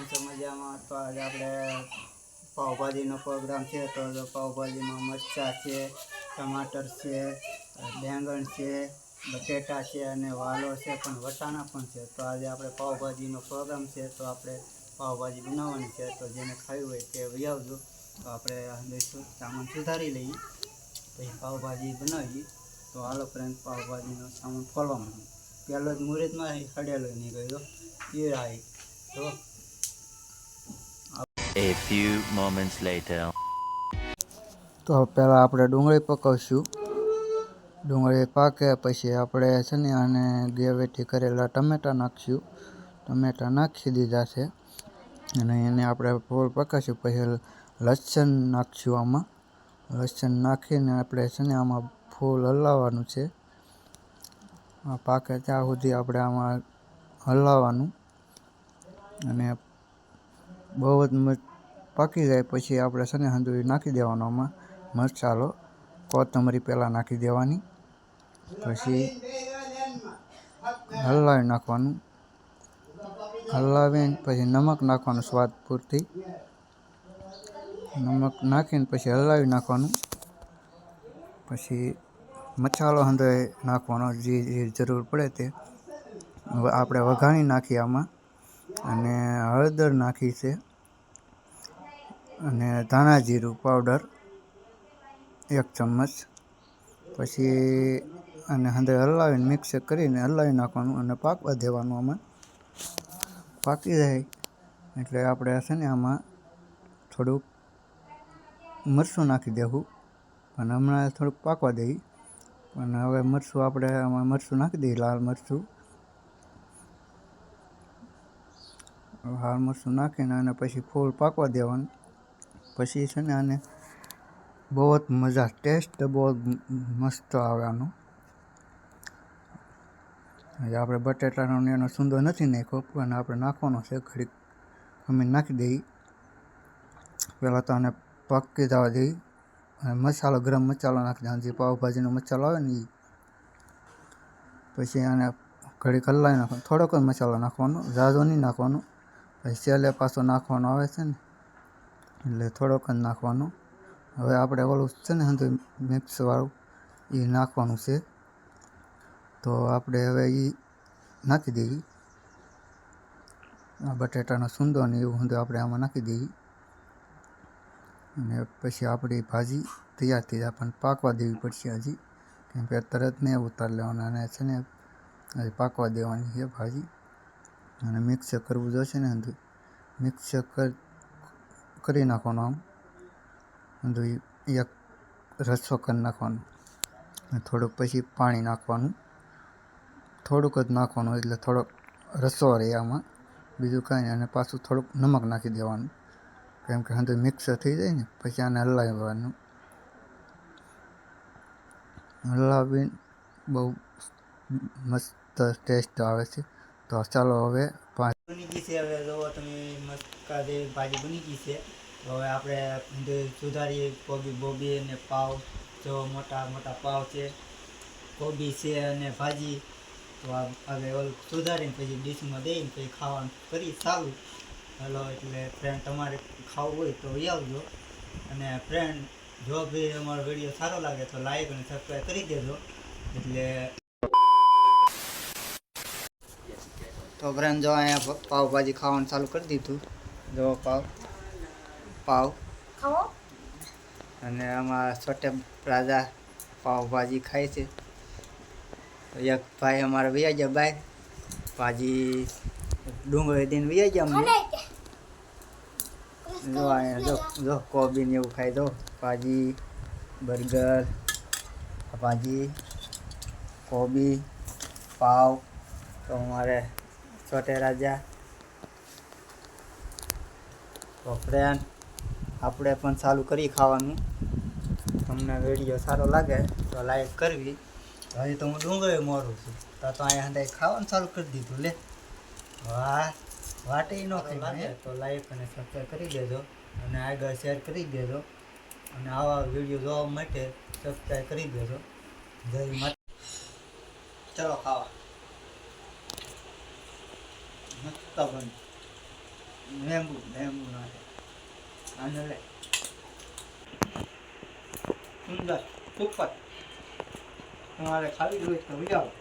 છો મજામાં? તો આજે આપણે પાવભાજીનો પ્રોગ્રામ છે. તો પાવભાજીમાં મરચાં છે, ટમાટર છે, બેંગણ છે, બટેટા છે અને વાલો છે, પણ વટાણા પણ છે. તો આજે આપણે પાવભાજીનો પ્રોગ્રામ છે. તો આપણે પાવભાજી બનાવવાની છે. તો જેને ખાવી હોય તે લઈ આવજો. તો આપણે સામાન સુધારી લઈએ, પછી પાવભાજી બનાવીએ. તો હાલો ફ્રેન્ડ, પાવભાજીનો સામાન ખોલવામાં પહેલો જ મુહૂર્તમાં હડેલો નહીં ગયો એ આવી. A few moments later. તો પહેલાં આપણે ડુંગળી પકવશું. ડુંગળી પાકે પછી આપણે છે ને આને ગ્રેવીથી કરેલા ટમેટાં નાખીશું. ટમેટાં નાખી દીધા છે અને એને આપણે ફૂલ પકાવશું. પછી લસણ નાખીશું. આમાં લસણ નાખીને આપણે છે ને આમાં ફૂલ હલાવવાનું છે. પાકે ત્યાં સુધી આપણે આમાં હલાવવાનું. અને બહુ જ પાકી જાય પછી આપણે છે ને હંધુઈ નાખી દેવાનો આમાં મસાલો. કોથમરી પહેલાં નાખી દેવાની, પછી હલાવી નાખવાનું. હલાવીને પછી નમક નાખવાનું સ્વાદ પૂરતી. નમક નાખીને પછી હલાવી નાખવાનું. પછી મસાલો હંધોય નાખવાનો જે જરૂર પડે તે. આપણે વઘાણી નાખીએ આમાં અને હળદર નાખી છે અને ધાણા જીરું પાવડર 1 ચમચ. પછી અને હંધોય હલાવીને મિક્સ કરીને હલાવી નાખવાનું અને પાકવા દેવાનું. આમાં પાકી જાય એટલે આપણે છે ને આમાં થોડુંક મરચું નાખી દેવું, પણ હમણાં થોડુંક પાકવા દઈએ. પણ હવે મરચું આપણે આમાં મરચું નાખી દઈએ, લાલ મરચું નાખીને અને પછી ફૂલ પાકવા દેવાનું. પછી છે ને આને બહુ જ મજા, ટેસ્ટ બહુ મસ્ત આવે આનો. હજી આપણે બટેટાનો એનો સૂંદો નથી નાખ્યો, પણ આપણે નાખવાનો છે. ઘડીક ખમીને નાખી દઈએ. પહેલાં તો આને પાકી જવા દઈએ અને મસાલો, ગરમ મસાલો નાખી દઈએ. જે પાવભાજીનો મસાલો આવે ને એ. પછી આને ઘડીક હલાવી નાખવાનો. થોડોક જ મસાલો નાખવાનો, ઝાઝો નહીં નાખવાનો. પછી છેલ્લે પાછો નાખવાનો આવે છે ને, એટલે થોડોક જ નાખવાનો. હવે આપણે ઓલું છે ને હંધું મિક્સવાળું એ નાખવાનું છે. તો આપણે હવે એ નાખી દઈએ. બટેટાનો સૂંદો ને એવું હંધું આપણે આમાં નાખી દઈએ. અને પછી આપણી ભાજી તૈયાર થઈ જાય. પણ પાકવા દેવી પડશે હજી, કેમ કે તરત નહીં ઉતારી લેવાના. અને છે ને હજી પાકવા દેવાની છે ભાજી. અને મિક્સ કરવું જોઈશે ને હંધું. મિક્સ કરી નાખવાનું. આમ હંધું એક રસો કરી નાખવાનો. થોડુંક પછી પાણી નાખવાનું. થોડુંક જ નાખવાનું એટલે થોડોક રસો રહે આમાં, બીજું કાંઈ નહીં. અને પાછું થોડુંક નમક નાખી દેવાનું, કેમ કે હંધું મિક્સ થઈ જાય ને. પછી આને હલાવવાનું. હલાવીને બહુ મસ્ત ટેસ્ટ આવે છે. તો ચાલો હવે બની ગઈ છે. હવે જોવો તમે મસ્ત જેવી ભાજી બની ગઈ છે. તો હવે આપણે સુધારીએ કોબી અને પાવ. જો મોટા મોટા પાવ છે, કોબી છે અને ભાજી. તો હવે ઓલું સુધારીને પછી ડીશમાં દઈને પછી ખાવાનું કરી ચાલુ. હલો, એટલે ફ્રેન્ડ તમારે ખાવું હોય તો આવજો. અને ફ્રેન્ડ જો બી અમારો વિડીયો સારો લાગે તો લાઈક અને સબસ્ક્રાઈબ કરી દેજો. એટલે તો ફ્રેન્ડ જો અહીંયા પાવભાજી ખાવાનું ચાલુ કરી દીધું. જો પાવ ખાવો. અને આમાં છોટે રાજા પાવભાજી ખાય છે. એક ભાઈ અમારે વૈયા ગયા બહાર, ભાજી ડુંગળી દઈને વૈયા ગયા અમને. જો અહીંયા જો કોબી ને એવું ખાય. જો ભાજી, બર્ગર, ભાજી, કોબી, પાવ. તો અમારે છોટે રાજા. તો ફ્રેન્ડ આપણે પણ ચાલુ કરી ખાવાનું. તમને વિડીયો સારો લાગે તો લાઈક કરવી. હજી તો હું ડુંગળી મોરું છું. તો અહીંયા હંધાઈ ખાવાનું ચાલુ કરી દીધું. લે વાહ, વાટે ન ખાઈ તો લાઈક અને સબસ્ક્રાઈબ કરી દેજો. અને આગળ શેર કરી દેજો. અને આવા વિડીયો જોવા માટે સબસ્ક્રાઈબ કરી દેજો. જય માતા. ચલો ખાવા. મસ્ત બને. લીંબુ નાખે આને લે સુંદર સુપર તમારે ખાવી જોઈએ તો વિચારો